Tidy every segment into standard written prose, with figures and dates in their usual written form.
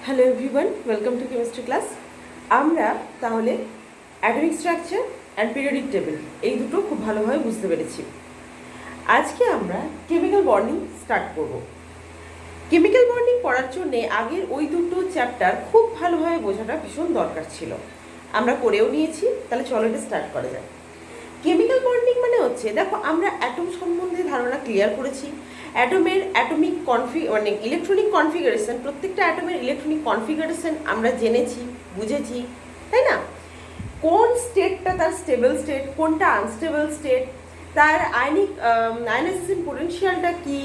Hello everyone, welcome to chemistry class. আমরা তাহলে atomic structure and periodic table এই দুটো খুব ভালোভাবে বুঝতে পেরেছি। আজকে আমরা কেমিক্যাল বন্ডিং স্টার্ট করব। কেমিক্যাল বন্ডিং পড়ার জন্যে আগের ওই দুটো চ্যাপ্টার খুব ভালোভাবে বোঝাটা ভীষণ দরকার ছিল। আমরা করেও নিয়েছি, তাহলে চলো এটা স্টার্ট করা যায়। কেমিক্যাল বন্ডিং মানে হচ্ছে, দেখো আমরা অ্যাটম সম্বন্ধে ধারণা ক্লিয়ার করেছি। অ্যাটমের অ্যাটমিক মানে ইলেকট্রনিক কনফিগারেশন, প্রত্যেকটা অ্যাটমের ইলেকট্রনিক কনফিগারেশন আমরা জেনেছি, বুঝেছি, তাই না? কোন স্টেটটা তার স্টেবল স্টেট, কোনটা আনস্টেবল স্টেট, তার আয়নাইজেশন পোটেনশিয়ালটা কী,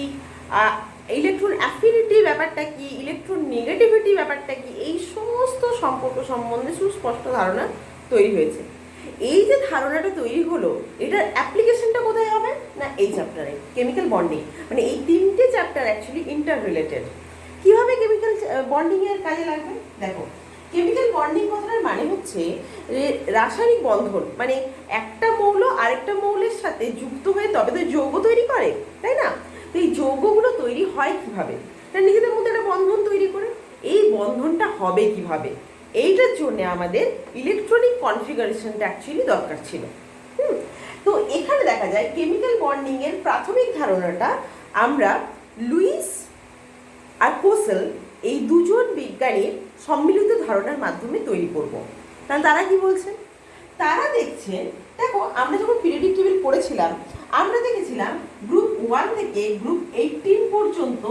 ইলেকট্রন অ্যাফিনিটি ব্যাপারটা কি, ইলেকট্রন নেগেটিভিটি ব্যাপারটা কি, এই সমস্ত সম্পর্ক সম্বন্ধে সুস্পষ্ট ধারণা তৈরি হয়েছে। এই যে ধারণাটা তৈরি হলো, এটার অ্যাপ্লিকেশনটা কোথায় হবে না এই চ্যাপ্টারে, কেমিক্যাল বন্ডিং। মানে এই তিনটে চ্যাপ্টার অ্যাকচুয়ালি ইন্টার রিলেটেড। কীভাবে কেমিক্যাল বন্ডিংয়ের কাজে লাগবে দেখো। কেমিক্যাল বন্ডিং কথাটার মানে হচ্ছে রাসায়নিক বন্ধন, মানে একটা মৌল আরেকটা মৌলের সাথে যুক্ত হয়ে তবে তো যৌগ তৈরি করে, তাই না? তো এই যৌগগুলো তৈরি হয় কিভাবে? না নিজেদের মধ্যে একটা বন্ধন তৈরি করে। এই বন্ধনটা হবে কিভাবে, এইটার জন্য আমাদের ইলেকট্রনিক কনফিগারেশনটা অ্যাকচুয়ালি দরকার ছিল। তো এখানে দেখা যায় কেমিক্যাল বন্ডিংয়ের প্রাথমিক ধারণাটা আমরা লুইস আর কোসেল এই দুজন বিজ্ঞানীর সম্মিলিত ধারণার মাধ্যমে তৈরি করব। কারণ তারা কি বলছেন, তারা দেখছেন, দেখো আমরা যখন পিরিয়ডিক টেবিল পড়েছিলাম আমরা দেখেছিলাম গ্রুপ 1 থেকে গ্রুপ 18 পর্যন্ত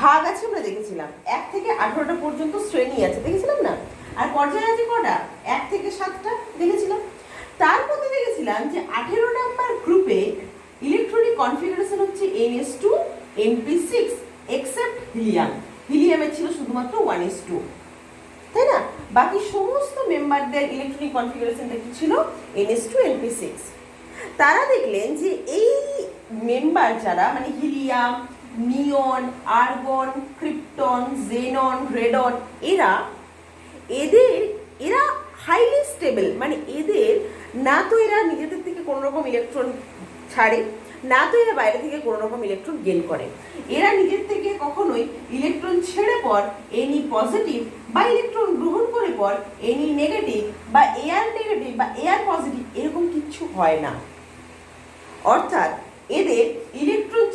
ভাগ আছে, আমরা দেখেছিলাম 1 থেকে 18টা পর্যন্ত শ্রেণী আছে, দেখেছিলাম না? আর পর্যায় আছে কটা? 1 থেকে 7টা দেখেছিলাম। তার মধ্যে দেখেছিলাম যে 18 নাম্বার গ্রুপে ইলেকট্রনিক কনফিগারেশন হচ্ছে NS2 NP6 এক্সেপ্ট হিলিয়াম। হিলিয়ামের ছিল শুধুমাত্র 1s2, তাই না? বাকি সমস্ত মেম্বারদের ইলেকট্রনিক কনফিগারেশনটা কি ছিল? NS2 NP6। তারা দেখলেন যে এই মেম্বার যারা, মানে হিলিয়াম, নিয়ন, আর্গন, ক্রিপ্টন, জেনন, রেডন, এরা হাইলি স্টেবল। মানে এদের না তো এরা নিজেদের থেকে কোনো রকম ইলেকট্রন ছাড়ে, না তো এরা বাইরে থেকে কোনো রকম ইলেকট্রন গেন করে। এরা নিজের থেকে কখনোই ইলেকট্রন ছেড়ে পর এনি পজিটিভ বা ইলেকট্রন গ্রহণ করে পর এনি নেগেটিভ বা এয়ার নেগেটিভ বা এয়ার পজিটিভ এরকম কিচ্ছু হয় না। অর্থাৎ এদের ইলেকট্রন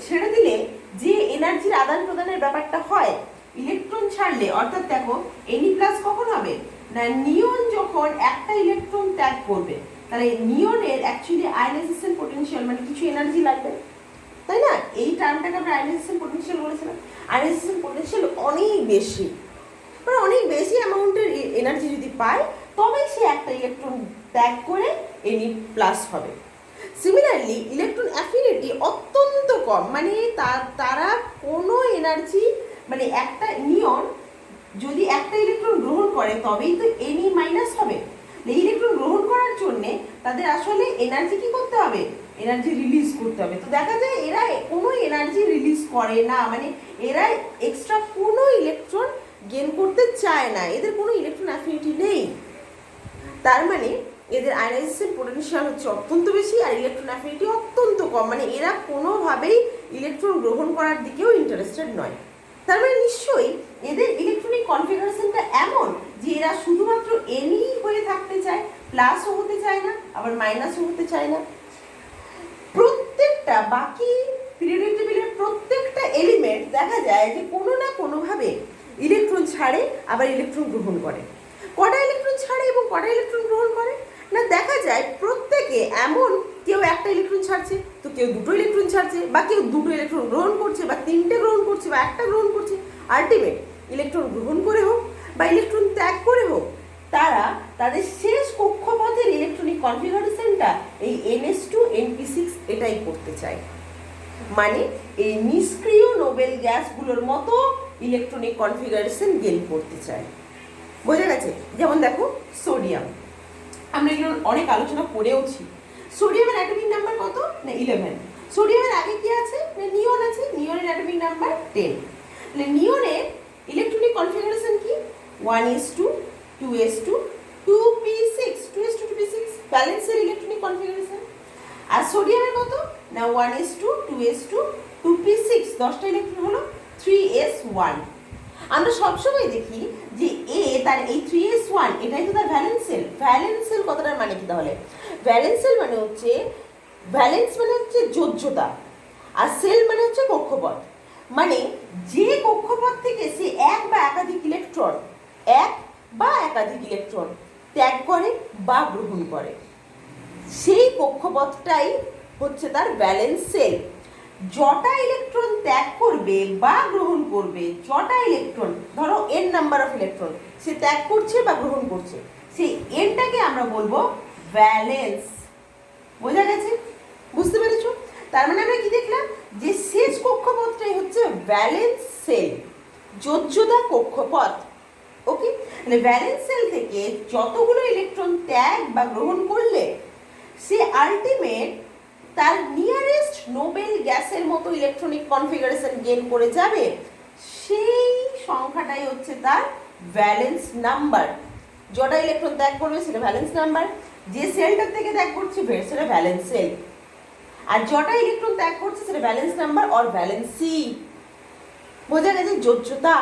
ছেড়ে দিলে যে এনার্জির আদান প্রদানের ব্যাপারটা হয়, ইলেকট্রন ছাড়লে, অর্থাৎ দেখো এনি প্লাস কখন হবে না, নিয়ন যখন একটা ইলেকট্রন ত্যাগ করবে, তাহলে নিয়নের অ্যাকচুয়ালি আয়নাইজেশন পোটেনশিয়াল মানে কিছু এনার্জি লাগবে, তাই না? এই টার্মটাকে আমরা আয়নাইজেশন পোটেনশিয়াল বলেছিলাম। আয়নাইজেশন পোটেনশিয়াল অনেক বেশি, মানে অনেক বেশি অ্যামাউন্টের এনার্জি যদি পায় তবে সে একটা ইলেকট্রন ত্যাগ করে এনি প্লাস হবে। সিমিলারলি ইলেকট্রন অ্যাফিনিটি অত্যন্ত কম, মানে তারা কোনো এনার্জি, মানে একটা নিয়ন যদি একটা ইলেকট্রন গ্রহণ করে তবেই তো এনি মাইনাস হবে। ইলেকট্রন গ্রহণ করার জন্যে তাদের আসলে এনার্জি কি করতে হবে? এনার্জি রিলিজ করতে হবে। তো দেখা যায় এরা কোনো এনার্জি রিলিজ করে না, মানে এরা এক্সট্রা কোনো ইলেকট্রন গেন করতে চায় না, এদের কোনো ইলেকট্রন অ্যাফিনিটি নেই। তার মানে এদের আয়নাইজেশন পোটেনশিয়াল হচ্ছে অত্যন্ত বেশি আর ইলেকট্রন অ্যাফিনিটি অত্যন্ত কম, মানে এরা কোনোভাবেই ইলেকট্রন গ্রহণ করার দিকেও ইন্টারেস্টেড নয়। তার মানে নিশ্চয়ই এদের ইলেকট্রনিক কনফিগারেশনটা এমন যে এরা শুধুমাত্র এনই হয়ে থাকতে চায়, প্লাসও হতে চায় না, আবার মাইনাসও হতে চায় না। প্রত্যেকটা বাকি পিরিয়ডিক টেবিলের প্রত্যেকটা এলিমেন্ট দেখা যায় যে কোনো না কোনোভাবে ইলেকট্রন ছাড়ে আবার ইলেকট্রন গ্রহণ করে। কটা ইলেকট্রন ছাড়ে এবং কটা ইলেকট্রন গ্রহণ করে না, দেখা যায় প্রত্যেকে এমন, কেউ একটা ইলেকট্রন ছাড়ছে তো কেউ দুটো ইলেকট্রন ছাড়ছে, বা কেউ দুটো ইলেকট্রন গ্রহণ করছে বা তিনটে গ্রহণ করছে বা একটা গ্রহণ করছে। আলটিমেট ইলেকট্রন গ্রহণ করে হোক বা ইলেকট্রন ত্যাগ করে হোক, তারা তাদের শেষ কক্ষপথের ইলেকট্রনিক কনফিগারেশনটা এই NS2 NP6 এটাই করতে চায়। মানে এই নিষ্ক্রিয় নোবেল গ্যাসগুলোর মতো ইলেকট্রনিক কনফিগারেশন গেন করতে চায়। বোঝা গেছে? যেমন দেখো সোডিয়াম, আমরা এগুলো অনেক আলোচনা করেওছি। সোডিয়ামের অ্যাটমিক নাম্বার কত না 11। সোডিয়ামের আগে কি আছে না নিয়ন আছে, নিয়নের অ্যাটমিক নাম্বার 10। তাহলে নিয়নের ইলেকট্রনিক কনফিগারেশন কি 1s2 2s2 2p6 2s2 2p6 ব্যালেন্সের ইলেকট্রনিক কনফিগারেশন। আর সোডিয়ামের কত না 1s2 2s2 2p6 10টা ইলেকট্রন হলো 3s1। আমরা সবসময় দেখি যে এ তার এই 3s1 এটাই তো তার ভ্যালেন্স সেল। ভ্যালেন্স সেল কথাটার মানে কি তাহলে? ভ্যালেন্স সেল মানে হচ্ছে, ভ্যালেন্স মানে হচ্ছে যোজ্যতা, আর সেল মানে হচ্ছে কক্ষপথ। মানে যে কক্ষপথ থেকে সে এক বা একাধিক ইলেকট্রন ত্যাগ করে বা গ্রহণ করে, সেই কক্ষপথটাই হচ্ছে তার ভ্যালেন্স সেল। যটা ইলেকট্রন ত্যাগ করবে বা গ্রহণ করবে, যটা ইলেকট্রন, ধরো এন নাম্বার অফ ইলেকট্রন সে ত্যাগ করছে বা গ্রহণ করছে, সেই এনটাকে আমরা বলবো ভ্যালেন্স। বোঝা গেছে? বুঝতে পেরেছো? তার মানে আমরা কি দেখলাম, যে শেষ কক্ষপথটাই হচ্ছে ভ্যালেন্স সেল, যোজ্যতা কক্ষপথ। ওকে, মানে ভ্যালেন্স সেল থেকে যতগুলো ইলেকট্রন ত্যাগ বা গ্রহণ করলে সে আলটিমেট তার নিয়ারেস্ট নোবেল গ্যাসের মতো ইলেকট্রনিক কনফিগারেশন গেইন করে যাবে, সেই সংখ্যাটাই হচ্ছে তার ভ্যালেন্স নাম্বার। যটা ইলেকট্রন ত্যাগ করবে সেটা ভ্যালেন্স নাম্বার, যে সেলটার থেকে ত্যাগ করছে সেটা ভ্যালেন্স সেল, আর যটা ইলেকট্রন ত্যাগ করছে সেটা ভ্যালেন্স নাম্বার অর ভ্যালেন্সি। বোঝা গেছে? যোজ্যতা।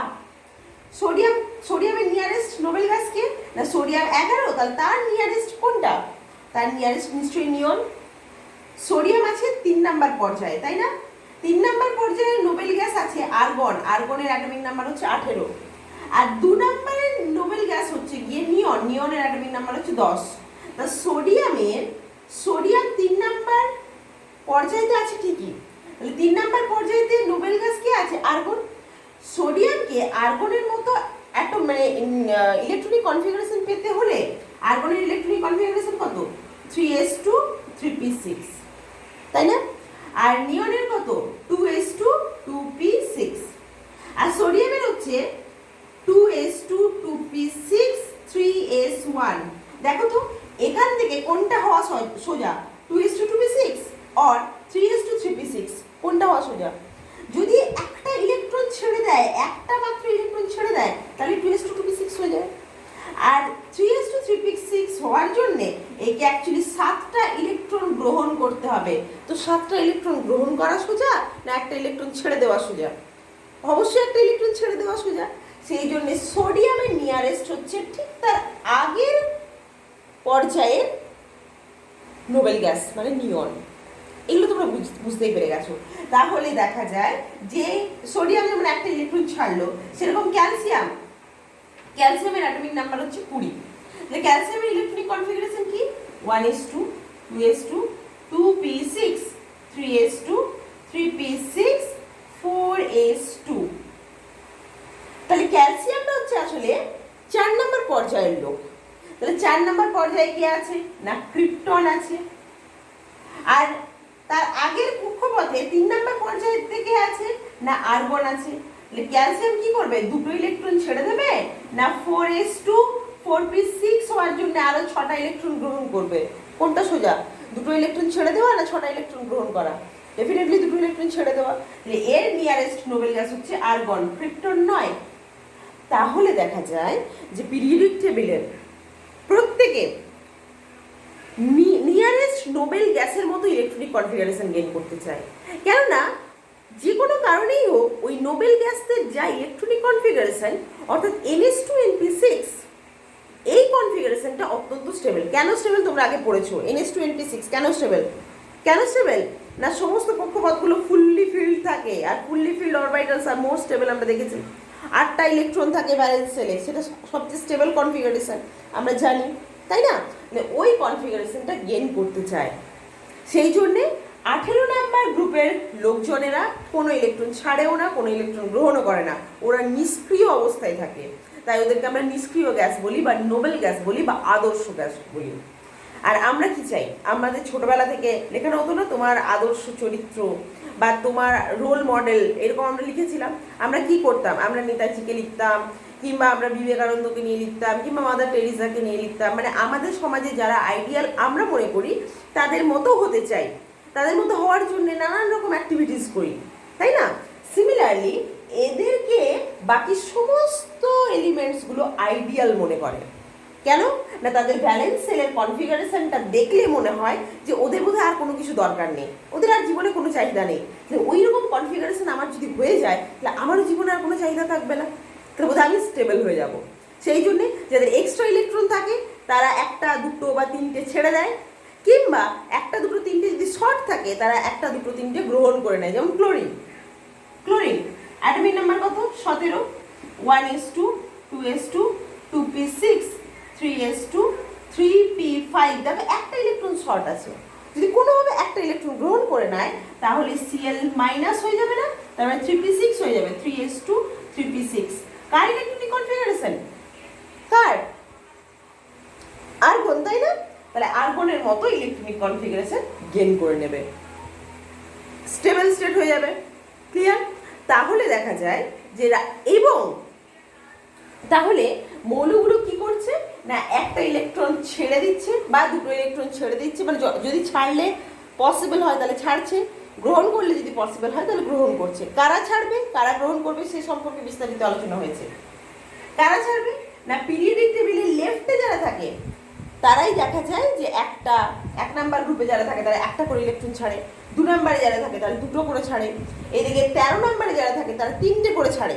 সোডিয়ামের নিয়ারেস্ট নোবেল গ্যাস কে? না সোডিয়াম 11, তাহলে তার নিয়ারেস্ট কোনটা? তার নিয়ারেস্ট নিশ্চয়ই নিয়ন। সোডিয়াম আছে 3 নাম্বার পর্যায়ে, তাই না? 3 নাম্বার পর্যায়ে নোবেল গ্যাস আছে আর্গন। আর্গনের অ্যাটমিক নাম্বার হচ্ছে 18, আর 2 নাম্বারের নোবেল গ্যাস হচ্ছে গিয়ে নিয়ন। নিয়নের অ্যাটমিক নাম্বার হচ্ছে 10। তা সোডিয়াম 3 নাম্বার পর্যায়েতে আছে ঠিকই, তাহলে 3 নাম্বার পর্যায়েতে নোবেল গ্যাস কি আছে? আর্গন। সোডিয়ামকে আর্গনের মতো অ্যাটম মানে ইলেকট্রনিক কনফিগারেশন পেতে হলে আর্গনের ইলেকট্রনিক কনফিগারেশন কত? 3s2 3p6, তাই না? আর নিয়নের কত? 2s2 2p6, আর সোডিয়ামের হচ্ছে 2s2 2p6 3s1। দেখো তো এখান থেকে কোনটা হওয়া সোজা? 2s2 2p6 or 3s2 3p6, কোনটা হওয়া সোজা? যদি একটা ইলেকট্রন ছেড়ে দেয়, একটা মাত্র ইলেকট্রন ছেড়ে দেয়, তাহলে 2s2 2p6 হয়ে যায়। আর 3s2 3p6 হওয়ার জন্য একে অ্যাকচুয়ালি 7টা ইলেকট্রন গ্রহণ করতে হবে। তো 7টা ইলেকট্রন গ্রহণ করা সোজা না একটা ইলেকট্রন ছেড়ে দেওয়া সোজা? অবশ্যই একটা ইলেকট্রন ছেড়ে দেওয়া সোজা। সেই জন্য সোডিয়ামের নিয়ারেস্ট হচ্ছে ঠিক তার আগের পর্যায়ের নোবেল গ্যাস মানে নিয়ন। এগুলো তোমরা বুঝতেই পেরে গেছো। তাহলে দেখা যায় যে সোডিয়াম যেমন একটা ইলেকট্রন ছাড়লো, সেরকম ক্যালসিয়ামের অ্যাটমিক নাম্বার হচ্ছে 20। তাহলে ক্যালসিয়ামের ইলেকট্রনিক কনফিগারেশন কি? 1s2 2s2 2p6 3s2 3p6 4s2। তাহলে ক্যালসিয়ামটা হচ্ছে আসলে 4 নম্বর পর্যায়ের লোক। তাহলে 4 নম্বর পর্যায়ে কি আছে? না ক্রিপ্টন আছে। আর তার আগের কক্ষপথে 3 নম্বর পর্যায়ের থেকে আছে না আর্গন আছে। তাহলে ক্যালসিয়াম কি করবে? দুটো ইলেকট্রন ছেড়ে দেবে না 4s2 4p6 হওয়ার জন্য আরো 6টা ইলেকট্রন গ্রহণ করবে? কোনটা সোজা? দুটো ইলেকট্রন ছেড়ে দেওয়া না 6টা ইলেকট্রন গ্রহণ করা? ডেফিনেটলি দুটো ইলেকট্রন ছেড়ে দেওয়া। তাহলে এর নিয়ারেস্ট নোবেল গ্যাস হচ্ছে আর্গন, ক্রিপ্টন নয়। তাহলে দেখা যায় যে পিরিয়ডিক টেবিলের প্রত্যেকে নিয়ারেস্ট নোবেল গ্যাসের মতো ইলেকট্রনিক কনফিগারেশন গেইন করতে চায়। কেননা যে কোনো কারণেই হোক ওই নোবেল গ্যাসের যা ইলেকট্রনিক কনফিগারেশন অর্থাৎ ns2 np6, এই কনফিগারেশনটা অত্যন্ত স্টেবল। কেন স্টেবল তোমরা আগে পড়েছো? ns2 np6 কেন স্টেবল? না সমস্ত কক্ষপথগুলো ফুললি ফিল্ড থাকে, আর ফুললি ফিল্ড অরবিটালস আর মোর স্টেবল। আমরা দেখেছি 8টা ইলেকট্রন থাকে ভ্যালেন্স সেলে, সেটা সবচেয়ে স্টেবল কনফিগারেশন আমরা জানি, তাই না? মানে ওই কনফিগারেশনটা গেইন করতে চায়। সেই জন্যে 18 নাম্বার গ্রুপের লোকজনেরা কোনো ইলেকট্রন ছাড়েও না, কোনো ইলেকট্রন গ্রহণও করে না, ওরা নিষ্ক্রিয় অবস্থায় থাকে। তাই ওদেরকে আমরা নিষ্ক্রিয় গ্যাস বলি বা নোবেল গ্যাস বলি বা আদর্শ গ্যাস বলি। আর আমরা কি চাই? আমাদের ছোটবেলা থেকে লেখানো হতো না তোমার আদর্শ চরিত্র বা তোমার রোল মডেল, এরকম আমরা লিখেছিলাম। আমরা কি করতাম? আমরা নেতাজিকে লিখতাম, কিংবা আমরা বিবেকানন্দকে নিয়ে লিখতাম, কিংবা মাদার টেরিসাকে নিয়ে লিখতাম। মানে আমাদের সমাজে যারা আইডিয়াল আমরা মনে করি তাদের মতো হতে চাই, তাদের মতো হওয়ার জন্য নানান রকম অ্যাক্টিভিটিস করি, তাই না? সিমিলারলি এদেরকে বাকি সমস্ত এলিমেন্টসগুলো আইডিয়াল মনে করে। কেন না তাদের ভ্যালেন্স সেলের কনফিগারেশনটা দেখলে মনে হয় যে ওদের বোধহয় আর কোনো কিছু দরকার নেই, ওদের আর জীবনে কোনো চাহিদা নেই। ওই রকম কনফিগারেশন আমার যদি হয়ে যায় তাহলে আমারও জীবনে আর কোনো চাহিদা থাকবে না, তাহলে বোধহয় আমি স্টেবল হয়ে যাব। সেই জন্যে যাদের এক্সট্রা ইলেকট্রন থাকে তারা একটা দুটো বা তিনটে ছেড়ে দেয়, কিংবা একটা দুটো তিনটে যদি শর্ট থাকে তারা একটা দুটো তিনটে গ্রহণ করে নেয়। যেমন ক্লোরিন, ক্লোরিন অ্যাটমিক নাম্বার কত? 17, 1s2, 2s2, 2p6, 3s2, 3p5। দেখো একটা ইলেকট্রন শর্ট আছে, যদি কোনোভাবে একটা ইলেকট্রন গ্রহণ করে নেয় তাহলে Cl মাইনাস হয়ে যাবে না, তার মানে 3p6 হয়ে যাবে, 3s2, 3p6। কার ইলেকট্রনিক কনফিগারেশন? কার? আর্গন, তাই না? তাহলে আর্গনের মতো ইলেকট্রনিক কনফিগারেশন গেইন করে নেবে, স্টেবল স্টেট হয়ে যাবে। ক্লিয়ার? তাহলে দেখা যায় যে এবং তাহলে মৌলগুলো কি করছে না, একটা ইলেকট্রন ছেড়ে দিচ্ছে বা দুটো ইলেকট্রন ছেড়ে দিচ্ছে, মানে যদি ছাড়লে পসিবল হয় তাহলে ছাড়ছে, গ্রহণ করলে যদি পসিবল হয় তাহলে গ্রহণ করছে। কারা ছাড়বে কারা গ্রহণ করবে সে সম্পর্কে বিস্তারিত আলোচনা হয়েছে। কারা ছাড়বে না, পিরিয়ডিক টেবিলের লেফটে যারা থাকে তারাই দেখা যায় যে এক নাম্বার গ্রুপে যারা থাকে তারা একটা করে ইলেকট্রন ছাড়ে, 2 নম্বরে যারা থাকে তারা দুটো করে ছাড়ে, এদিকে 13 নম্বরে যারা থাকে তারা 3টে করে ছাড়ে,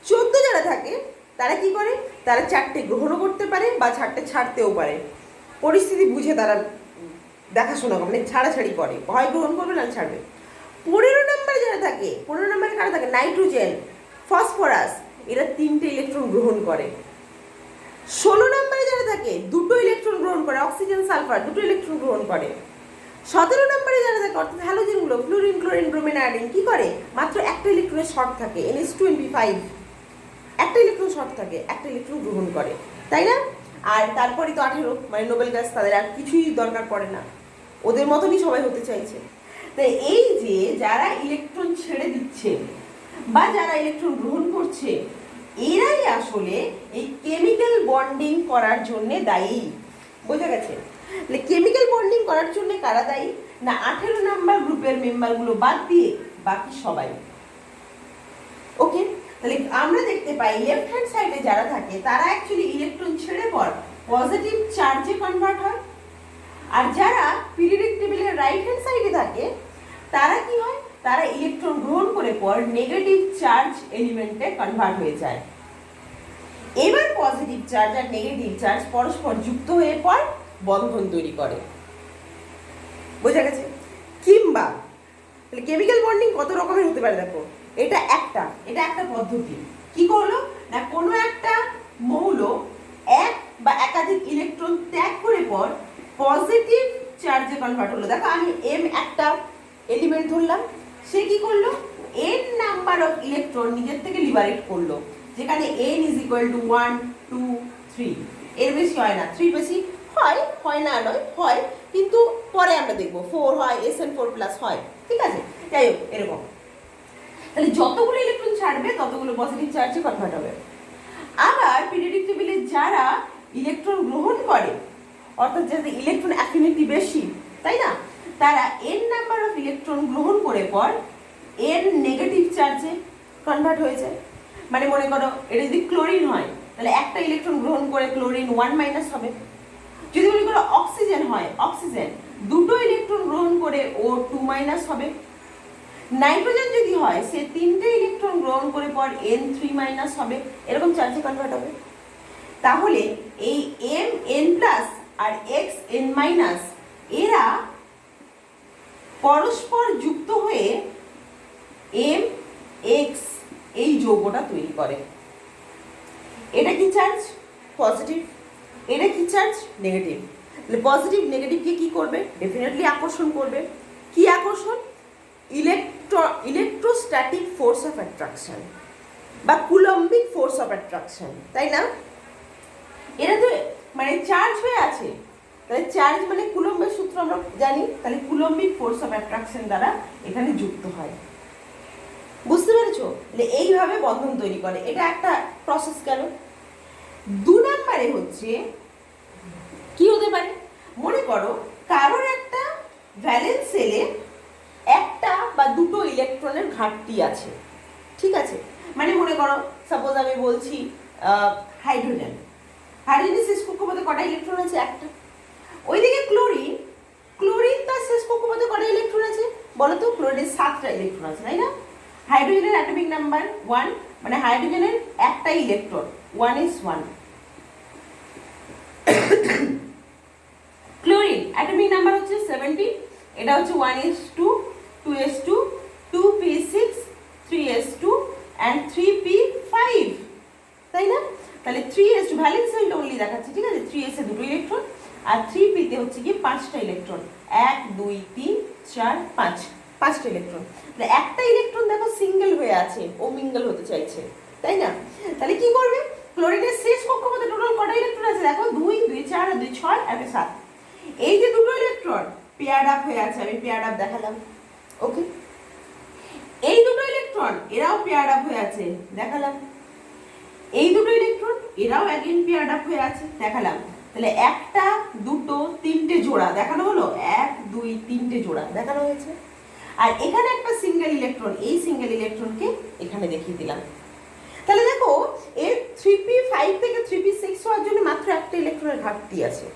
14 যারা থাকে তারা কি করে, তারা 4টে গ্রহণও করতে পারে বা 4টে ছাড়তেও পারে, পরিস্থিতি বুঝে তারা দেখাশোনা করে, মানে ছাড়াছাড়ি করে, হয় গ্রহণ করবে না ছাড়বে। 15 নম্বরে যারা থাকে, 15 নম্বরে কারা থাকে, নাইট্রোজেন, ফসফরাস, এরা 3টে ইলেকট্রন গ্রহণ করে। 16 নম্বরে যারা থাকে দুটো ইলেকট্রন গ্রহণ করে, অক্সিজেন সালফার দুটো ইলেকট্রন গ্রহণ করে। 17 নম্বরে যারা থাকে অর্থাৎ হ্যালোজেনগুলো, ফ্লুরিন, ক্লোরিন, ব্রোমিন, আয়োডিন, কি করে, মাত্র একটা ইলেকট্রনের শর্ট থাকে, NH2NP5, একটা ইলেকট্রন শর্ট থাকে, একটা ইলেকট্রন গ্রহণ করে, তাই না? আর তারপরে তো 18, মানে নোবেল গ্যাস, তাদের আর কিছুই দরকার পড়ে না, ওদের মতনই সবাই হতে চাইছে। তাই এই যে যারা ইলেকট্রন ছেড়ে দিচ্ছে বা যারা ইলেকট্রন গ্রহণ করছে, এরাই আসলে এই কেমিক্যাল বন্ডিং করার জন্য দায়ী। বোঝা গেছে? তাহলে কেমিক্যাল বন্ডিং করার জন্য কারা দায়ী না, 18 নাম্বার গ্রুপের মেম্বারগুলো বাদ দিয়ে বাকি সবাই। ওকে, তাহলে আমরা দেখতে পাই লেফট হ্যান্ড সাইডে যারা থাকে তারা অ্যাকচুয়ালি ইলেকট্রন ছেড়ে পর পজিটিভ চার্জে কনভার্ট হয়, আর যারা পিরিয়ডিক টেবিলের রাইট হ্যান্ড সাইডে থাকে তারা কি হয়, তারা ইলেকট্রন গ্রহণ করে পর নেগেটিভ চার্জ এলিমেন্টে কনভার্ট হয়ে যায়। এবার পজিটিভ চার্জ আর নেগেটিভ চার্জ পরস্পর যুক্ত হয়ে পর বন্ধন তৈরি করে। বোঝা গেছে? কিংবা তাহলে কেমিক্যাল বন্ডিং কত রকমের হতে পারে দেখো, এটা একটা পদ্ধতি। কি করলো না, কোনো একটা মৌল এক বা একাধিক ইলেকট্রন ত্যাগ করে পর পজিটিভ চার্জে কনভার্ট হলো। দেখো আমি M একটা এলিমেন্ট ধরলাম, সে কি করলো, n নাম্বার অফ ইলেকট্রন নিজের থেকে লিবারেট করলো, যেখানে n = 1, 2, 3, এর বেশি হয় না, 3 বেশি হয় না নয়, হয়, কিন্তু পরে আমরা দেখবো 4 হয়, SN4+ হয়, ঠিক আছে? যাই হোক, এরকম। তাহলে যতগুলো ইলেকট্রন ছাড়বে ততগুলো পজিটিভ চার্জে কনভার্ট হবে। আবার পিরিয়ডিক টেবিলে যারা ইলেকট্রন গ্রহণ করে, অর্থাৎ যাদের ইলেকট্রন অ্যাফিনিটি বেশি, তাই না, তারা n নাম্বার অফ ইলেকট্রন গ্রহণ করে পর n নেগেটিভ চার্জে কনভার্ট হয়ে যায়। মানে মনে করো এটা যদি ক্লোরিন হয় তাহলে একটা ইলেকট্রন গ্রহণ করে ক্লোরিন 1- হবে। যদি মনে করো অক্সিজেন হয়, অক্সিজেন দুটো ইলেকট্রন গ্রহণ করে ও 2- হবে। নাইট্রোজেন যদি হয় সে 3টে ইলেকট্রন গ্রহণ করে পর N3- হবে, এরকম চার্জে কনভার্ট হবে। তাহলে এই Mn+ আর Xn- এরা পরস্পর যুক্ত হয়ে MX এই যৌগটা তৈরি করে। এটা কি চার্জ? পজিটিভ। এটা কি চার্জ? নেগেটিভ। তাহলে পজিটিভ নেগেটিভকে কি করবে? ডেফিনেটলি আকর্ষণ করবে। কি আকর্ষণ? ইলেকট্রোস্ট্যাটিক ফোর্স অফ অ্যাট্রাকশন বা কুলম্বিক ফোর্স অফ অ্যাট্রাকশন, তাই না? এরা তো মানে চার্জ হয়ে আছে, তাহলে চার্জ মানে কুলম্বের সূত্র আমরা জানি, তাহলে কুলম্বিক ফোর্স অফ অ্যাট্রাকশন দ্বারা এখানে যুক্ত হয়। বুঝতে পেরেছো? তাহলে এইভাবে বন্ধন তৈরি করে, এটা একটা প্রসেস গেল। 2 নম্বরে হচ্ছে কি হতে পারে, মনে করো কারোর একটা ভ্যালেন্স সেলে একটা বা দুটো ইলেকট্রনের ঘাটতি আছে, ঠিক আছে? মানে মনে করো সাপোজ আমি বলছি হাইড্রোজেন শেষ কক্ষপথে কটা ইলেকট্রন আছে? একটা। ওইদিকে ক্লোরিন তার শেষ কক্ষপথে কটা ইলেকট্রন আছে বলো তো? ক্লোরিনের 7টা ইলেকট্রন আছে, তাই না? হাইড্রোজেনের অ্যাটমিক নাম্বার 1, মানে হাইড্রোজেনের একটাই electron, 1s1। Chlorine atomic number হচ্ছে 70, এটা হচ্ছে 1s2, 2s2, 2p6, 3s2 and 3p5, তাই না? তাহলে 3s2 ভ্যালেন্স শেলটা অনলি দেখাচ্ছে, ঠিক আছে? 3s এ দুটো ইলেকট্রন আর 3p তে হচ্ছে কি 5টা ইলেকট্রন, 1 2 3 4 5, 5টা ইলেকট্রন। তাহলে একটা ইলেকট্রন দেখো সিঙ্গেল হয়ে আছে, ও মিঙ্গল হতে চাইছে, তাই না? তাহলে কি করবে? ক্লোরিনের শেষ কক্ষপথে টোটাল কটা ইলেকট্রন আছে দেখো, 2 2 4 2 6 আর 7। এই যে দুটো ইলেকট্রন পেয়ার্ড আপ হয়ে আছে, আমি পেয়ার্ড আপ দেখালাম, ওকে? এই দুটো ইলেকট্রন এরাও পেয়ার্ড আপ হয়ে আছে, দেখালাম। এই দুটো ইলেকট্রন এরাও অ্যাগেন পেয়ার্ড আপ হয়ে আছে, দেখালাম। তাহলে একটা দুটো তিনটে জোড়া দেখানো হলো, 1 2 3টে জোড়া দেখানো হয়েছে। আর এখানে একটা সিঙ্গেল ইলেকট্রন, এই সিঙ্গেল ইলেকট্রনকে এখানে দেখিয়ে দিলাম। তাহলে দেখো এর 3p5 থেকে 3p6 হওয়ার জন্য মাত্র একটা ইলেকট্রনের ঘাটতি আছে।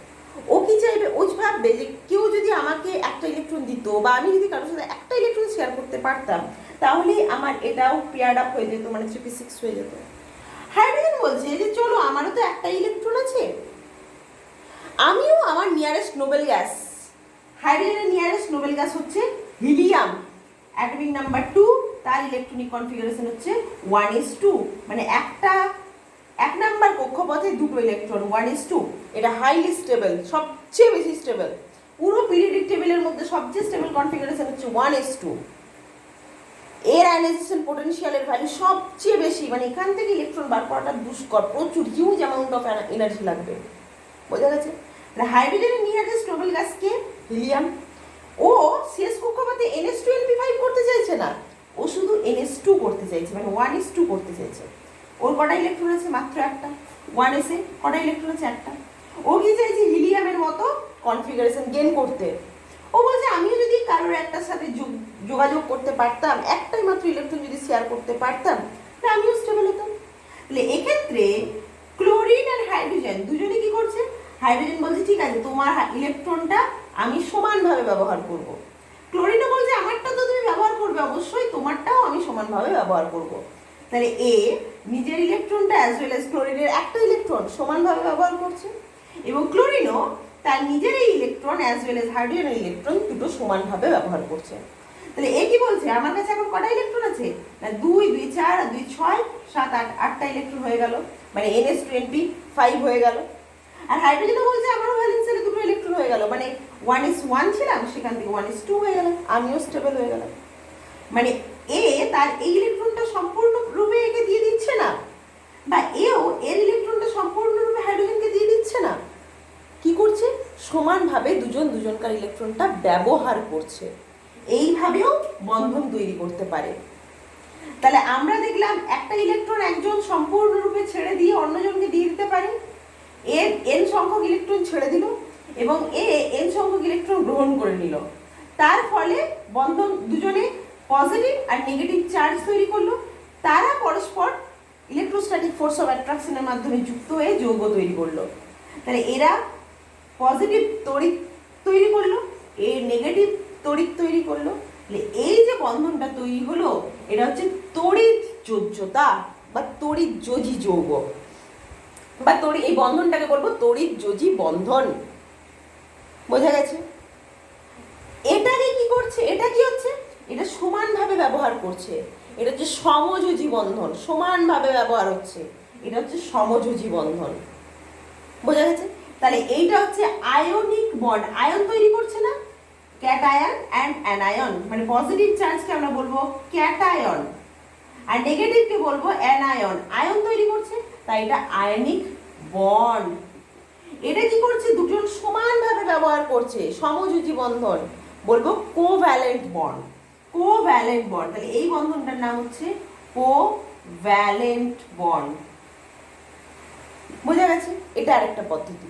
ও কি চাইবে? ও ভাববে যে কেউ যদি আমাকে একটা ইলেকট্রন দিত বা আমি যদি কারোর সাথে একটা ইলেকট্রন শেয়ার করতে পারতাম, তাহলে আমার এটাও পেয়ার্ড আপ হয়ে যেত, মানে 3p6 হয়ে যেত। হাইড্রোজেন বলছে যে চলো আমারও তো একটা ইলেকট্রন আছে, আমিও আমার নিয়ারেস্ট নোবেল গ্যাস, হাইড্রোজেনের নিয়ারেস্ট নোবেল গ্যাস হচ্ছে হিলিয়াম, অ্যাটমিক নাম্বার 2, তার ইলেকট্রনিক কনফিগারেশন হচ্ছে 1s2, মানে এক নাম্বার কক্ষপথে দুটো ইলেকট্রন, 1s2। এটা হাইলি স্টেবল, সবচেয়ে বেশি স্টেবল, পুরো পিরিয়ডিক টেবিলের মধ্যে সবচেয়ে স্টেবল কনফিগারেশন হচ্ছে 1s2। এর আয়নাইজেশন পোটেনশিয়ালের ভ্যালু সবচেয়ে বেশি, মানে এখান থেকে ইলেকট্রন বার করাটা দুষ্কর, প্রচুর হিউজ অ্যামাউন্ট অফ এনার্জি লাগবে, বোঝা গেছে? হাইড্রোজেনের নিয়ারেস্ট নোবেল গ্যাস কে? হিলিয়াম। ও শেষ কক্ষপথে NH2NP5 করতে চাইছে না, ও শুধু NH2 করতে চাইছে, মানে 1s2 করতে চাইছে। ওর কটা ইলেকট্রন আছে? মাত্র একটা। 1s এ কটা ইলেকট্রন আছে? একটা। ও কি চাইছে? হিলিয়ামের মতো কনফিগারেশন গেইন করতে। ও বলছে আমিও যদি কারোর একটার সাথে যোগাযোগ করতে পারতাম, একটাই মাত্র ইলেকট্রন যদি শেয়ার করতে পারতাম, তাহলে আমিও স্টেবল হতাম। তাহলে এক্ষেত্রে ক্লোরিন আর হাইড্রোজেন দুজনে কি করছে? হাইড্রোজেন বলছে ঠিক আছে তোমার ইলেকট্রনটা আমি সমানভাবে ব্যবহার করব। ক্লোরিনও বলছে আমারটা তো তুমি ব্যবহার করবে অবশ্যই, তোমারটাও আমি সমানভাবে ব্যবহার করব। তাহলে এ নিজের ইলেকট্রনটা অ্যাজ ওয়েল অ্যাজ ক্লোরিনের একটা ইলেকট্রন সমানভাবে ব্যবহার করছে, এবং ক্লোরিনও তার নিজের এই ইলেকট্রন অ্যাজ ওয়েল অ্যাজ হাইড্রোজেনের ইলেকট্রন দুটো সমানভাবে ব্যবহার করছে। তাহলে এ কি বলছে? আমার কাছে এখন কটা ইলেকট্রন আছে? না 2 2 4 2 6 7 8, 8টা ইলেকট্রন হয়ে গেল, মানে NH2NP5 হয়ে গেল। আর হাইড্রোজেনও বলছে আমারও ভ্যালেন্স শেলে দুটো ইলেকট্রন হয়ে গেল, মানে 1s1 ছিলাম, সেখান থেকে 1s2 হয়ে গেল, আমিও স্টেবল হয়ে গেলাম। মানে এ তার এই ইলেকট্রনটা সম্পূর্ণরূপে একে দিয়ে দিচ্ছে না, বা এও এর ইলেকট্রনটা সম্পূর্ণরূপে হাইড্রোজেনকে দিয়ে দিচ্ছে না। কি করছে? সমানভাবে দুজন দুজনকার ইলেকট্রনটা ব্যবহার করছে, এইভাবেও বন্ধন তৈরি করতে পারে। তাহলে আমরা দেখলাম একটা ইলেকট্রন একজন সম্পূর্ণরূপে ছেড়ে দিয়ে অন্যজনকে দিয়ে দিতে পারে, এর n সংখ্যক ইলেকট্রন ছেড়ে দিল এবং এ n সংখ্যক ইলেকট্রন গ্রহণ করে নিল, তার ফলে বন্ধন দুজনে পজিটিভ আর নেগেটিভ চার্জ তৈরি করলো, তারা পরস্পর ইলেকট্রোস্ট্যাটিক ফোর্স অফ অ্যাট্রাকশনের মাধ্যমে যুক্ত হয়ে যৌগ তৈরি করলো। তাহলে এরা পজিটিভ তড়িৎ তৈরি করলো, এ নেগেটিভ তড়িৎ তৈরি করলো। এই যে বন্ধনটা তৈরি হলো, এটা হচ্ছে তড়িৎ যোজ্যতা বা তড়িৎ যোজী যৌগ, বা এই বন্ধনটাকে বলবো তড়িৎ যোজী বন্ধন, বোঝা গেছে? এটাকে কি করছে? এটা কি হচ্ছে? এটা সমানভাবে ব্যবহার করছে, এটা হচ্ছে সমযোজী বন্ধন, সমানভাবে ব্যবহার হচ্ছে, এটা হচ্ছে সমযোজী বন্ধন, বোঝা গেছে? তাহলে এইটা হচ্ছে আয়নিক বন্ড, আয়ন তৈরি করছে না, ক্যাটায়ন অ্যান্ড অ্যানায়ন, মানে পজিটিভ চার্জকে আমরা বলবো ক্যাটায়ন আর নেগেটিভকে বলবো অ্যানায়ন, আয়ন তৈরি করছে, তাই এটা আয়নিক বন্ড। এটা কি করছে? দুজন সমানভাবে ব্যবহার করছে, সমযোজী বন্ধন, বলবো কোভ্যালেন্ট বন্ড, কোভ্যালেন্ট বন্ড। তাহলে এই বন্ধনটার নাম হচ্ছে কোভ্যালেন্ট বন্ড, বোঝা গেছে? এটা আরেকটা পদ্ধতি।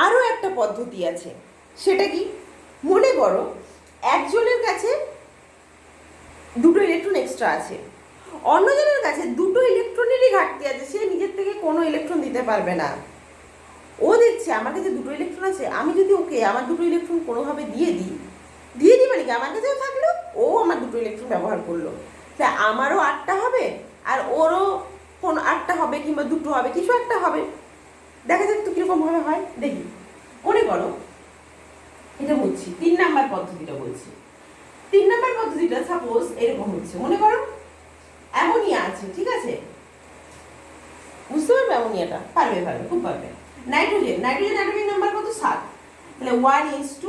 আরো একটা পদ্ধতি আছে, সেটা কি? মনে করো একজনের কাছে দুটো ইলেকট্রন এক্সট্রা আছে, অন্যজনের কাছে দুটো ইলেকট্রনেরই ঘাটতি আছে, সে নিজের থেকে কোনো ইলেকট্রন দিতে পারবে না। ও দেখছে আমার কাছে দুটো ইলেকট্রন আছে, আমি যদি ওকে আমার দুটো ইলেকট্রন কোনোভাবে দিয়ে দিই মানে কি আমার কাছেও থাকলো, ও আমার দুটো ইলেকট্রন ব্যবহার করলো, তা আমারও 8টা হবে আর ওরও কোন একটা হবে কিংবা দুটো হবে, কিছু একটা হবে, দেখা যাক তো কিরকম ভাবে হয় দেখি। মনে করো এটা বলছি 3 নাম্বার পদ্ধতিটা বলছি। 3 নাম্বার পদ্ধতিটা সাপোজ এরকম হচ্ছে, মনে করো অ্যামোনিয়া আছে, ঠিক আছে, বুঝতে পারবে অ্যামোনিয়াটা? পারবে, খুব পারবে। নাইট্রোজেন অ্যাটমিক নাম্বার কত? 7। তাহলে 1s2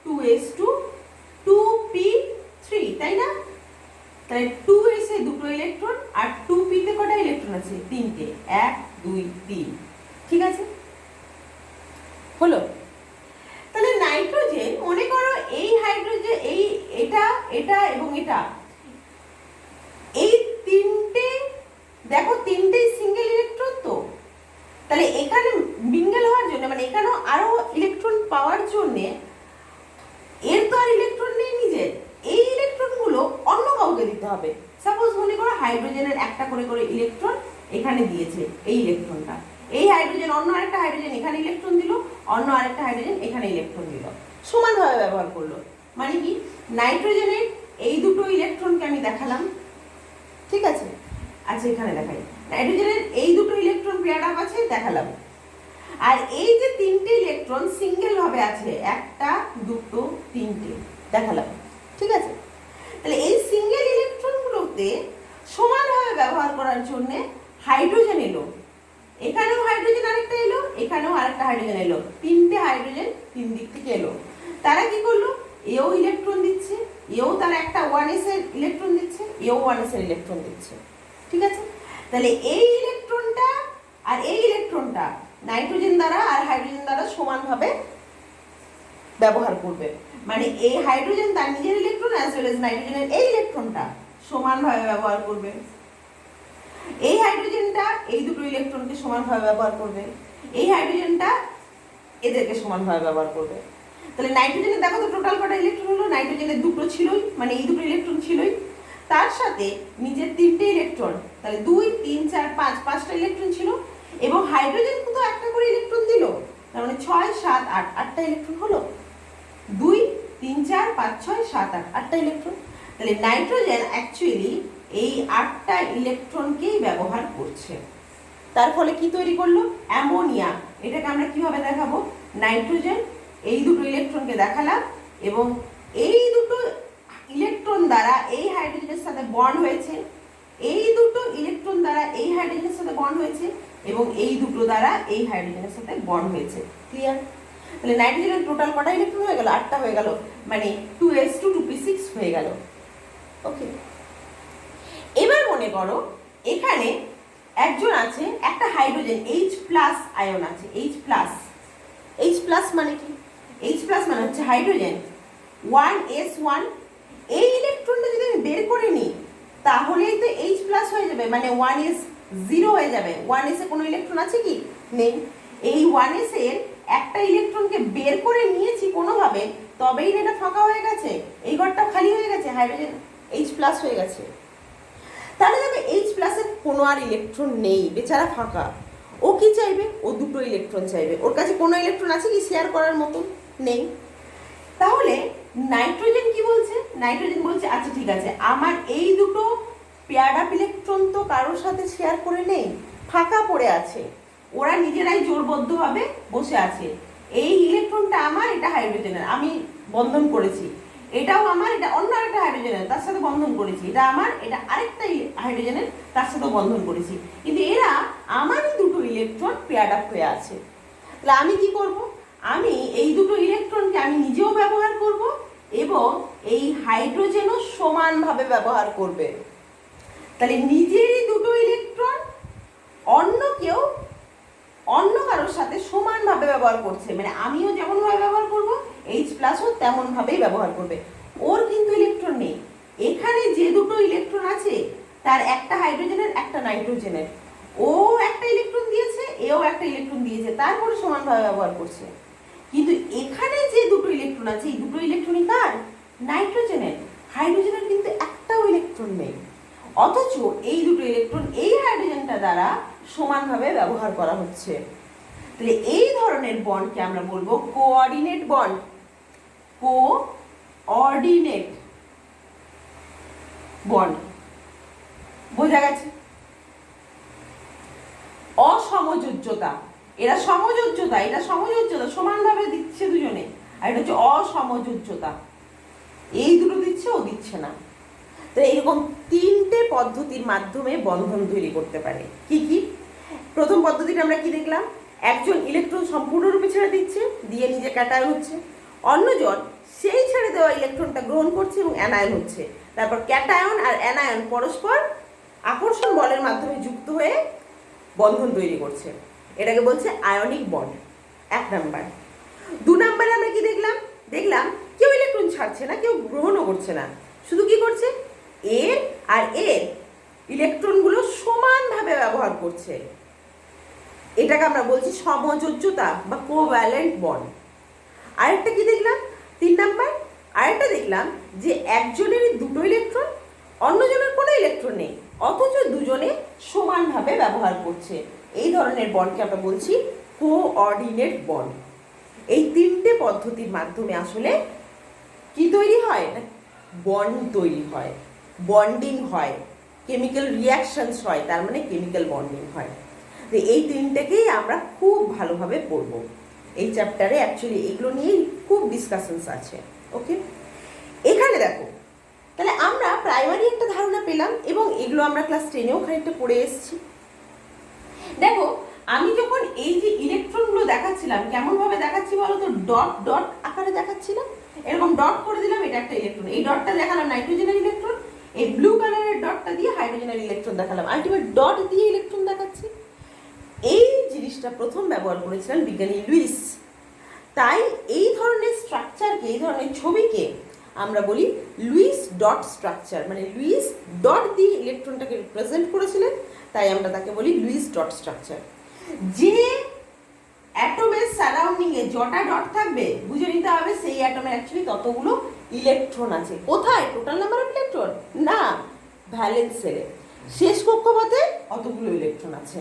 2s2 2p3, তাই না? তাহলে 2s এ দুটো ইলেকট্রন আর 2p তে কটা ইলেকট্রন আছে? 3টে, 1 2 3, ঠিক আছে, হলো। তাহলে নাইট্রোজেন, মনে করো এই হাইড্রোজেন, এটা এটা এবং এটা, এই তিনটে, দেখো তিনটেই সিঙ্গেল ইলেকট্রন তো, তাহলে এখানে মিঙ্গেল হওয়ার জন্য, মানে এখানেও আরো ইলেকট্রন পাওয়ার জন্য, এর তো আর ইলেকট্রন নেই নিজের, এই ইলেকট্রনগুলো অন্য কাউকে দিতে হবে। সাপোজ মনে করো হাইড্রোজেনের একটা করে করে ইলেকট্রন এখানে দিয়েছে, এই ইলেকট্রনটা, এই হাইড্রোজেন অন্য আরেকটা হাইড্রোজেন এখানে ইলেকট্রন দিল, অন্য আরেকটা হাইড্রোজেন এখানে ইলেকট্রন দিল, সমানভাবে ব্যবহার করলো। মানে কি, নাইট্রোজেনের এই দুটো ইলেকট্রনকে আমি দেখালাম, ঠিক আছে, আচ্ছা এখানে দেখাই, নাইট্রোজেনের এই দুটো ইলেকট্রন পেয়ার আপ আছে দেখালাম, আর এই যে তিনটে ইলেকট্রন সিঙ্গেল ভাবে আছে, একটা দুটো তিনটে দেখালাম, ঠিক আছে। তাহলে এই সিঙ্গেল ইলেকট্রনগুলোতে সমানভাবে ব্যবহার করার জন্য হাইড্রোজেন এলো, এখানেও হাইড্রোজেন আরেকটা এলো, এখানেও আরেকটা হাইড্রোজেন এলো, তিনটে হাইড্রোজেন তিন দিক থেকে এলো। তারা কি করলো? এও ইলেকট্রন দিচ্ছে, এও তার একটা 1s এর ইলেকট্রন দিচ্ছে, এও 1s এর ইলেকট্রন দিচ্ছে, ঠিক আছে। তাহলে এই ইলেকট্রনটা আর এই ইলেকট্রনটা নাইট্রোজেন দ্বারা আর হাইড্রোজেন দ্বারা সমানভাবে ব্যবহার করবে, মানে এই হাইড্রোজেন তার নিজের ইলেকট্রন অ্যাজ ওয়েল এজ নাইট্রোজেনের এই ইলেকট্রনটা সমানভাবে ব্যবহার করবে, এই হাইড্রোজেনটা এই দুটো ইলেকট্রনকে সমানভাবে ব্যবহার করবে, এই হাইড্রোজেনটা এদেরকে সমানভাবে ব্যবহার করবে। তাহলে নাইট্রোজেনের দেখো তো টোটাল কটা ইলেকট্রন হলো? নাইট্রোজেনের দুটো ছিলই, মানে এই দুটো ইলেকট্রন ছিলই, তার সাথে নিজের তিনটে ইলেকট্রন, তাহলে 2 3 4 5, পাঁচটা ইলেকট্রন ছিল, এবং হাইড্রোজেন তো একটা করে ইলেকট্রন দিল, তার মানে 6 7 8, আটটা ইলেকট্রন হলো, 2 3 4 5 6 7 8, আটটা ইলেকট্রন। তাহলে নাইট্রোজেন অ্যাকচুয়ালি এই 8টা ইলেকট্রনকেই ব্যবহার করছে, তার ফলে কি তৈরি করলো? অ্যামোনিয়া। এটাকে আমরা কিভাবে দেখাবো? নাইট্রোজেন এই দুটো ইলেকট্রনকে দেখালাম, এবং এই দুটো ইলেকট্রন দ্বারা এই হাইড্রোজেনের সাথে বন্ড হয়েছে, এই দুটো ইলেকট্রন দ্বারা এই হাইড্রোজেনের সাথে বন্ড হয়েছে, এবং এই দুটো দ্বারা এই হাইড্রোজেনের সাথে বন্ড হয়েছে, ক্লিয়ার? তাহলে নাইট্রোজেনের টোটাল কটা ইলেকট্রন হয়ে গেল? 8টা হয়ে গেল, মানে 2s2 2p6 হয়ে গেল, ওকে। এবার মনে করো এখানে একজন আছে, একটা হাইড্রোজেন H+ আয়ন আছে, H+ মানে কি? H+ মানে হচ্ছে হাইড্রোজেন 1s1, এই ইলেকট্রনটা যদি আমি বের করে নিই তাহলেই তো H+ হয়ে যাবে, মানে 1s 0 হয়ে যাবে। 1s এ কোনো ইলেকট্রন আছে কি? নেই। এই 1s এর একটা ইলেকট্রনকে বের করে নিয়েছি কোনোভাবে, তবেই না এটা ফাঁকা হয়ে গেছে, এই ঘরটা খালি হয়ে গেছে, হাইড্রোজেন H+ হয়ে গেছে। তাহলে দেখবে H+ এর কোনো আর ইলেকট্রন নেই, বেচারা ফাঁকা। ও কি চাইবে? ও দুটো ইলেকট্রন চাইবে, ওর কাছে কোনো ইলেকট্রন আছে কি শেয়ার করার মতো? নেই। তাহলে নাইট্রোজেন কি বলছে? নাইট্রোজেন বলছে আচ্ছা ঠিক আছে, আমার এই দুটো পেয়ার আপ ইলেকট্রন তো কারোর সাথে শেয়ার করে নেই, ফাঁকা পড়ে আছে, ওরা নিজেরাই জোরবদ্ধভাবে বসে আছে, এই ইলেকট্রনটা আমার, এটা হাইড্রোজেনের, আমি বন্ধন করেছি, এটাও আমার, এটা অন্য আরেকটা হাইড্রোজেনের, তার সাথে বন্ধন করেছি, এটা আমার, এটা আরেকটা হাইড্রোজেনের, তার সাথে বন্ধন করেছি, কিন্তু এরা আমারই দুটো ইলেকট্রন পেয়ার আপ হয়ে আছে। তাহলে আমি কি করব? আমি এই দুটো ইলেকট্রনকে আমি নিজেও ব্যবহার করব, এবং এই হাইড্রোজেনও সমানভাবে ব্যবহার করবে। তাহলে নিজেরই দুটো ইলেকট্রন অন্য কেউ অন্য কারোর সাথে সমানভাবে ব্যবহার করছে, মানে আমিও যেমনভাবে ব্যবহার করব, H+ও তেমনভাবেই ব্যবহার করবে। ওর কিন্তু ইলেকট্রন নেই, এখানে যে দুটো ইলেকট্রন আছে তার একটা হাইড্রোজেনের একটা নাইট্রোজেনের, ও একটা ইলেকট্রন দিয়েছে, এও একটা ইলেকট্রন দিয়েছে, তারপরে সমানভাবে ব্যবহার করছে। কিন্তু এখানে যে দুটো ইলেকট্রন আছে, এই দুটো ইলেকট্রনই কার? নাইট্রোজেনের। হাইড্রোজেনের কিন্তু একটাও ইলেকট্রন নেই, অথচ এই দুটো ইলেকট্রন এই হাইড্রোজেনটা দ্বারা সমানভাবে ব্যবহার করা হচ্ছে। তাহলে এই ধরনের বন্ডকে আমরা বলবো কোঅর্ডিনেট বন্ড, কোঅর্ডিনেট বন্ড। বোঝা গেছে? অসমযোজ্যতা, এরা সমযোজ্যতা, এটা সমযোজ্যতা, সমানভাবে দিচ্ছে দুজনে, আর এটা হচ্ছে অসমযোজ্যতা, এই দুটো দিচ্ছে ও দিচ্ছে না। তো এইরকম তিনটে পদ্ধতির মাধ্যমে বন্ধন তৈরি করতে পারে। কি কি? প্রথম পদ্ধতিটা আমরা কি দেখলাম, একজন ইলেকট্রন সম্পূর্ণরূপে ছেড়ে দিচ্ছে, দিয়ে নিজে ক্যাটায়ন হচ্ছে, অন্যজন সেই ছেড়ে দেওয়া ইলেকট্রনটা গ্রহণ করছে এবং অ্যানায়ন হচ্ছে। তারপর ক্যাটায়ন আর অ্যানায়ন পরস্পর আকর্ষণ বলের মাধ্যমে যুক্ত হয়ে বন্ধন তৈরি করছে, এটাকে বলছে আয়নিক বন্ড। 1 নাম্বার। 2 নাম্বারে আমরা কি দেখলাম, দেখলাম কেউ ইলেকট্রন ছাড়ছে না, কেউ গ্রহণও করছে না, শুধু কি করছে, এর আর এর ইলেকট্রনগুলো সমানভাবে ব্যবহার করছে, এটাকে আমরা বলছি সমযোজ্যতা বা কোভ্যালেন্ট বন্ড। আরেকটা কি দেখলাম, 3 নাম্বার, আরেকটা দেখলাম যে একজনেরই দুটো ইলেকট্রন, অন্যজনের কোনো ইলেকট্রন নেই, অথচ দুজনে সমানভাবে ব্যবহার করছে, এই ধরনের বন্ডকে আমরা বলছি কোঅর্ডিনেট বন্ড। এই তিনটে পদ্ধতির মাধ্যমে আসলে কি তৈরি হয়, বন্ড তৈরি হয়, বন্ডিং হয়, কেমিক্যাল রিয়াকশনস হয়, তার মানে কেমিক্যাল বন্ডিং হয়। তো এই তিনটেকেই আমরা খুব ভালোভাবে পড়বো এই চ্যাপ্টারে, অ্যাকচুয়ালি এগুলো নিয়েই খুব ডিসকাশনস আছে। ওকে, এখানে দেখো, তাহলে আমরা প্রাইমারি একটা ধারণা পেলাম এবং এগুলো আমরা ক্লাস 10-এও খানিকটা পড়ে এসেছি। দেখো, আমি যখন এই যে ইলেকট্রনগুলো দেখাচ্ছিলাম, কেমনভাবে দেখাচ্ছি বলো তো, ডট ডট আকারে দেখাচ্ছিলাম, এরকম ডট করে দিলাম, এটা একটা ইলেকট্রন, এই ডটটা দেখালাম নাইট্রোজেনের ইলেকট্রন, এই ব্লু কালারের ডটটা দিয়ে হাইড্রোজেনের ইলেকট্রন দেখালাম, আলটিমেট ডট দিয়ে ইলেকট্রন দেখাচ্ছি। এই জিনিসটা প্রথম ব্যবহার করেছিলেন বিজ্ঞানী লুইস। তাই এই ধরনের স্ট্রাকচারকে, এই ধরনের ছবিকে আমরা বলি লুইস ডট স্ট্রাকচার, মানে লুইস ডট দিয়ে ইলেকট্রনটাকে রিপ্রেজেন্ট করেছিলেন, তাই আমরা তাকে বলি লুইস ডট স্ট্রাকচার। যে অ্যাটমের সারাউন্ডিংয়ে যটা ডট থাকবে বুঝে নিতে হবে সেই অ্যাটমের অ্যাকচুয়ালি ততগুলো ইলেকট্রন আছে। কোথায়? টোটাল নাম্বার অফ ইলেকট্রন না, ভ্যালেন্স সেলে শেষ কক্ষপথে অতগুলো ইলেকট্রন আছে,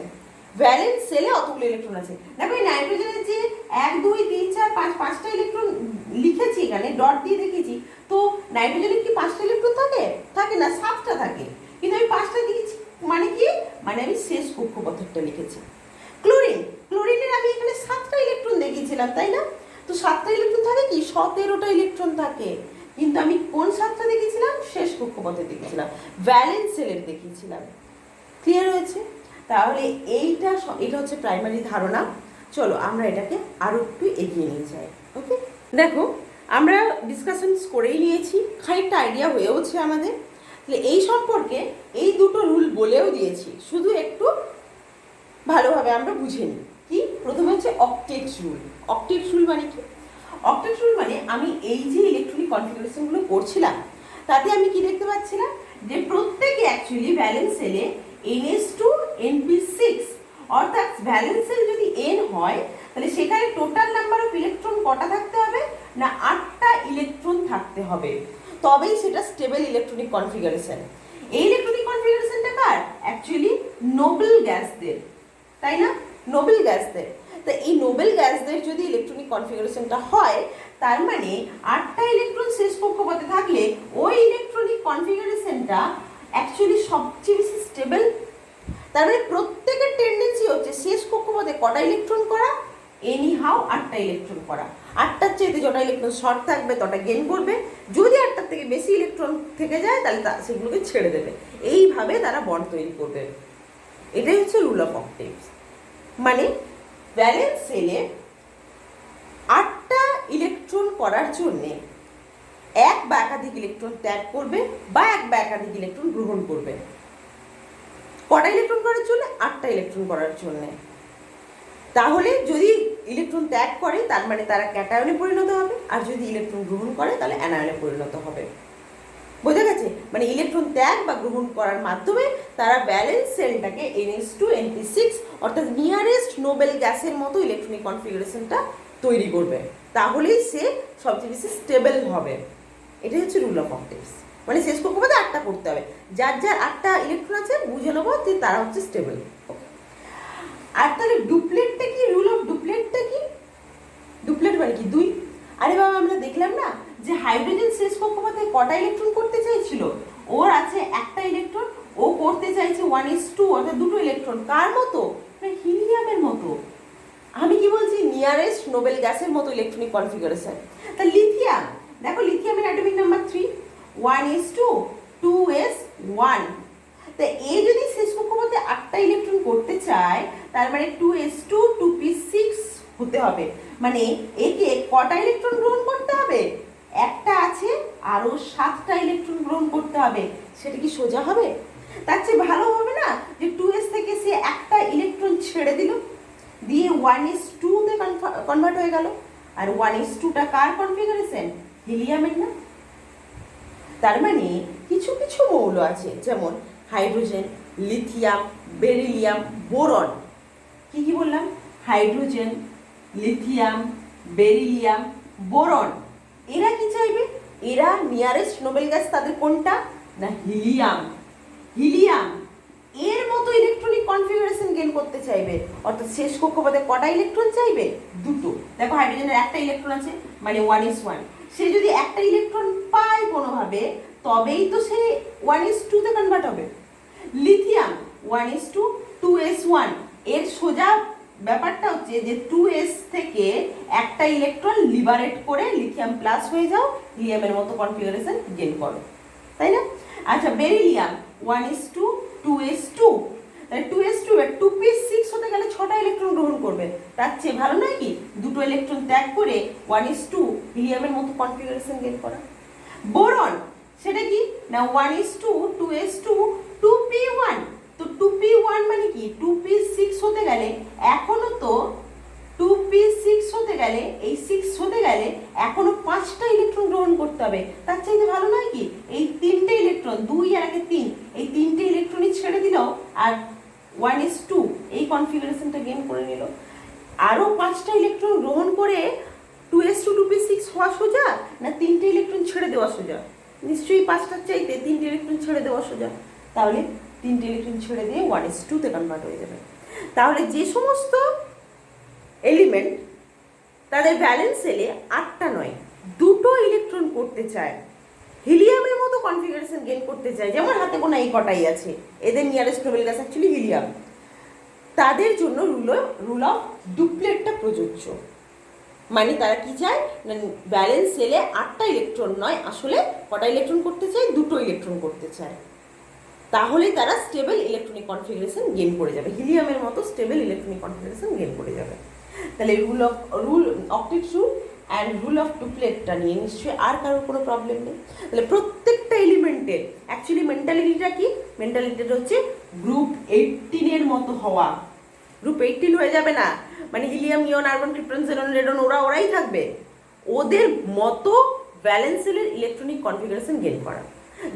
ভ্যালেন্স সেলে অতগুলো ইলেকট্রন আছে। দেখো এই নাইট্রোজেনের যে 1 2 3 4 5 5টা ইলেকট্রন লিখেছি এখানে, ডট দিয়ে দেখিয়েছি, তো নাইট্রোজেনের কি 5টা ইলেকট্রন থাকে? থাকে না, 7টা থাকে, কিন্তু আমি 5টা দিয়েছি, মানে কি, মানে আমি শেষ কক্ষপথেরটা লিখেছি। ক্লোরিনের আমি এখানে 7টা ইলেকট্রন দেখিয়েছিলাম, তাই না? তো 7টা ইলেকট্রন থাকে কি, 17টা ইলেকট্রন থাকে, কিন্তু আমি কোন 7টা দেখিয়েছিলাম? শেষ কক্ষপথে দেখিয়েছিলাম, ভ্যালেন্স সেলের দেখিয়েছিলাম। ক্লিয়ার হয়েছে? তাহলে এটা হচ্ছে প্রাইমারি ধারণা। চলো আমরা এটাকে আরো একটু এগিয়ে নিয়ে যাই। ওকে, দেখো আমরা ডিসকাশনস করেই নিয়েছি, খানিকটা আইডিয়া হয়েওছে আমাদের। তাহলে এই সম্পর্কে এই দুটো রুল বলেও দিয়েছি, শুধু একটু ভালোভাবে আমরা বুঝে নিই। কি? প্রথমে হচ্ছে অক্টেট রুল। অক্টেট রুল মানে কি? অক্টেট রুল মানে আমি এই যে ইলেকট্রনিক কনফিগারেশনগুলো করছিলাম, তাতে আমি কি দেখতে পাচ্ছিলাম, যে প্রত্যেকে অ্যাকচুয়ালি ভ্যালেন্স সেলে NH2 NP6, অর্থাৎ ভ্যালেন্স সেল যদি n হয় তাহলে সেখানে টোটাল নাম্বার অফ ইলেকট্রন কটা থাকতে হবে না, 8টা ইলেকট্রন থাকতে হবে, তবেই সেটা স্টেবল ইলেকট্রনিক কনফিগারেশন। এই ইলেকট্রনিক কনফিগারেশনটা কার? অ্যাকচুয়ালি নোবেল গ্যাসদের, তাই না? নোবেল গ্যাসদের। তো এই নোবেল গ্যাসদের যদি ইলেকট্রনিক কনফিগারেশনটা হয়, তার মানে 8টা ইলেকট্রন শেষ কক্ষপথে থাকলে ওই ইলেকট্রনিক কনফিগারেশনটা অ্যাকচুয়ালি সবচেয়ে বেশি স্টেবল। তার মানে প্রত্যেকের টেন্ডেন্সি হচ্ছে শেষ কক্ষপথে কটা ইলেকট্রন করা, এনিহাউ 8টা ইলেকট্রন করা, 8টার চাইতে যটা ইলেকট্রন শর্ট থাকবে তটা গেইন করবে, যদি 8টার থেকে বেশি ইলেকট্রন থেকে যায় তাহলে সেগুলোকে ছেড়ে দেবে, এইভাবে তারা বন্ড তৈরি করবে। এটাই হচ্ছে রুল অফ অক্টেটস। মানে ভ্যালেন্স সেলে 8টা ইলেকট্রন করার জন্যে 1 বা একাধিক ইলেকট্রন ত্যাগ করবে বা 1 বা একাধিক ইলেকট্রন গ্রহণ করবে। কটা ইলেকট্রন করার জন্য? 8টা ইলেকট্রন করার জন্য। তাহলে যদি ইলেকট্রন ত্যাগ করে তার মানে তারা ক্যাটায়নে পরিণত হবে, আর যদি ইলেকট্রন গ্রহণ করে তাহলে অ্যানায়নে পরিণত হবে। বোঝা গেছে? মানে ইলেকট্রন ত্যাগ বা গ্রহণ করার মাধ্যমে তারা ভ্যালেন্স সেলটাকে NH2 NP6 অর্থাৎ নিয়ারেস্ট নোবেল গ্যাসের মতো ইলেকট্রনিক কনফিগারেশনটা তৈরি করবে, তাহলেই সে সবচেয়ে বেশি স্টেবল হবে। এটাই হচ্ছে রুল অফ অক্টেটস। মানে শেষ কক্ষপথে 8টা করতে হবে, যার যার 8টা ইলেকট্রন আছে বুঝে নেবো যে তারা হচ্ছে স্টেবল। আর তাহলে ডুপ্লেটটা কি? রুল অফ ডুপ্লেটটা কি? ডুপ্লেট মানে কি? 2। আরে বাবা, আমরা দেখলাম না যে হাইড্রোজেন শেষ কক্ষপথে কটা ইলেকট্রন করতে চাইছিল? ওর আছে 1টা ইলেকট্রন, ও করতে চাইছে 1:2 অর্থাৎ 2টো ইলেকট্রন। কার মতো? নিয়ারেস্ট নোবেল গ্যাসের মতো ইলেকট্রনিক কনফিগারেশন। তা লিথিয়াম, দেখো লিথিয়ামের অ্যাটমিক নাম্বার 3, 1s2 2s1। তা এ যদি শেষ কক্ষপথে 8টা ইলেকট্রন করতে চায়, তার মানে 2s2 2p6 হতে হবে। মানে একে কটা ইলেকট্রন গ্রহণ করতে হবে? একটা আছে, আরো 7টা ইলেকট্রন গ্রহণ করতে হবে। সেটা কি সোজা হবে? তার চেয়ে ভালো হবে না যে 2s থেকে সে একটা ইলেকট্রন ছেড়ে দিল, দিয়ে 1s2 তে কনভার্ট হয়ে গেল। আর 1s2টা কার কনফিগারেশন? হিলিয়ামের না? তার মানে কিছু কিছু মৌল আছে, যেমন হাইড্রোজেন, লিথিয়াম, বেরিলিয়াম, বোরন। কি কি বললাম? Hydrogen, lithium, beryllium, boron. এরা কি চাইবে? এরা নিয়ারেস্ট নোবেল গ্যাস তাদের কোনটা? না হিলিয়াম। হিলিয়াম এর মতো ইলেকট্রনিক কনফিগারেশন গেইন করতে চাইবে। অর্থাৎ শেষ কক্ষপথে কটা ইলেকট্রন চাইবে? দুটো। দেখো হাইড্রোজেনের একটা ইলেকট্রন আছে, মানে 1s1। সে যদি একটা ইলেকট্রন পায় কোনোভাবে, তবেই তো সে 1s2 তে কনভার্ট হবে। লিথিয়াম 1s2 2s1, এর সোজা ব্যাপারটা হচ্ছে যে 2s থেকে একটা ইলেকট্রন লিবারেট করে লিথিয়াম প্লাস হয়ে যাও, হিলিয়ামের মতো কনফিগারেশন গেইন করো, তাই না? আচ্ছা বেরিলিয়াম 1s2 2s2, তাহলে 2s2 এর 2p6 হতে গেলে 6টা ইলেকট্রন গ্রহণ করবে। তার চেয়ে ভালো নয় কি দুটো ইলেকট্রন ত্যাগ করে 1s2 হিলিয়ামের মতো কনফিগারেশন গেইন করা। বোরন সেটা কি না 1s2 2s2 2p1। তো 2p1 মানে কি 2p6 হতে গেলে এখনো তো 2p6 হতে গেলে এই 6 হতে গেলে এখনো 5টা ইলেকট্রন গ্রহণ করতে হবে। তার চাইতে ভালো নয় কি এই 3টে ইলেকট্রন, 2 আর 3, এই 3টে ইলেকট্রনই ছেড়ে দিল আর 1s2 এই কনফিগারেশনটা গেইন করে নিল। আরো 5টা ইলেকট্রন গ্রহণ করে 2s2 2p6 হওয়া সোজা, না 3টে ইলেকট্রন ছেড়ে দেওয়া সোজা? নিশ্চয়ই 5টার চাইতে 3টে ইলেকট্রন ছেড়ে দেওয়া সোজা। তাহলে 3টে ইলেকট্রন ছেড়ে দিয়ে 1s2 তে কনভার্ট হয়ে যাবে। তাহলে যে সমস্ত এলিমেন্ট তাদের ভ্যালেন্স সেলে 8টা নয় 2টো ইলেকট্রন করতে চায়, হিলিয়ামের মতো কনফিগারেশন গেইন করতে চায়, যেমন হাতে গোনা এই কটাই আছে, এদের nearest Nobel gas actually helium, তাদের জন্য রুল অফ ডুপ্লেটটা প্রযোজ্য। মানে তারা কি চায় না ব্যালেন্স সেলে 8টা ইলেকট্রন নয়, আসলে কটা ইলেকট্রন করতে চায়? 2টো ইলেকট্রন করতে চায়। তাহলে তারা স্টেবল ইলেকট্রনিক কনফিগারেশন গেইন করে যাবে, হিলিয়ামের মতো স্টেবল ইলেকট্রনিক কনফিগারেশন গেইন করে যাবে। তাহলে octet rule and rule of ডুপ্লেটটা নিয়ে নিশ্চয়ই আর কারোর কোনো প্রবলেম নেই। তাহলে প্রত্যেকটা এলিমেন্টের অ্যাকচুয়ালি মেন্টালিটিটা কি? মেন্টালিটিটা হচ্ছে গ্রুপ 18 মতো হওয়া। গ্রুপ 18 হয়ে যাবে না, মানে হিলিয়াম, নিয়ন, আর্গন, ক্রিপ্টন, জেনন, রেডন ওরাই থাকবে। ওদের মতো ভ্যালেন্স সেলের ইলেকট্রনিক কনফিগারেশন গেইন করা।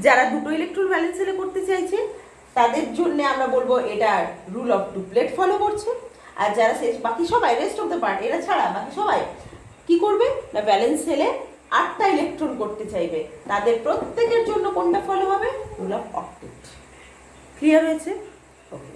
যারা 2টো ইলেকট্রন ভ্যালেন্স সেলে করতে চাইছে তাদের জন্য আমরা বলবো এটা রুল অফ ডুপ্লেট ফলো করছে। আর যারা শেষ বাকি সবাই রেস্ট অফ দ্য পার্ট এরা ছাড়া বাকি সবাই কি করবে না ভ্যালেন্স সেলে 8টা ইলেকট্রন করতে চাইবে, তাদের প্রত্যেকের জন্য কোনটা ফলো হবে? Rule of octet. ক্লিয়ার হয়েছে? ওকে।